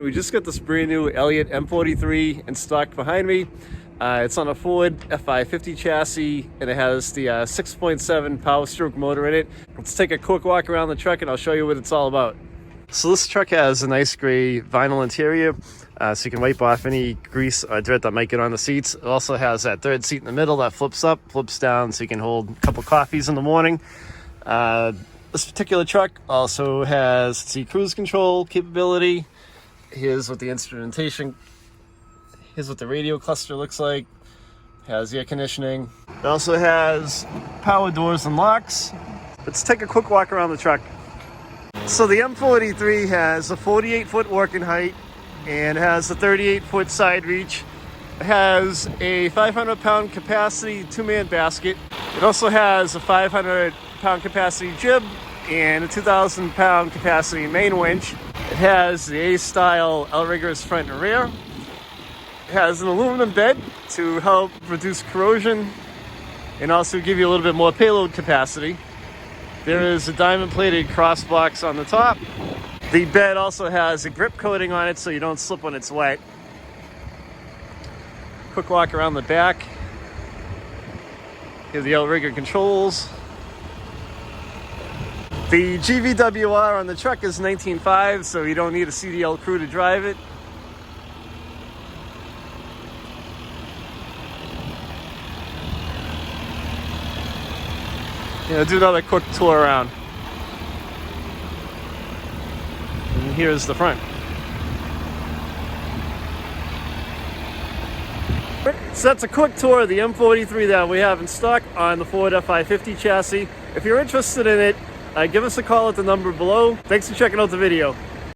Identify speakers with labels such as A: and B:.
A: We just got this brand new Elliott M43 in stock behind me. It's on a Ford F550 chassis, and it has the 6.7 power stroke motor in it. Let's take a quick walk around the truck and I'll show you what it's all about. So this truck has a nice gray vinyl interior, so you can wipe off any grease or dirt that might get on the seats. It also has that third seat in the middle that flips up, flips down, so you can hold a couple coffees in the morning. This particular truck also has cruise control capability. Here's what the instrumentation, here's what the radio cluster looks like. Has air conditioning. It also has power doors and locks. Let's take a quick walk around the truck. So the M43 has a 48-foot working height and has a 38-foot side reach. It has a 500-pound capacity two-man basket. It also has a 500-pound capacity jib and a 2,000-pound capacity main winch. It has the A-style outriggers front and rear. It has an aluminum bed to help reduce corrosion and also give you a little bit more payload capacity. There is a diamond-plated cross box on the top. The bed also has a grip coating on it so you don't slip when it's wet. Quick walk around the back. Here's the outrigger controls. The GVWR on the truck is 19.5, so you don't need a CDL crew to drive it. Do another quick tour around. And here's the front. So that's a quick tour of the M43 that we have in stock on the Ford F550 chassis. If you're interested in it, give us a call at the number below. Thanks for checking out the video.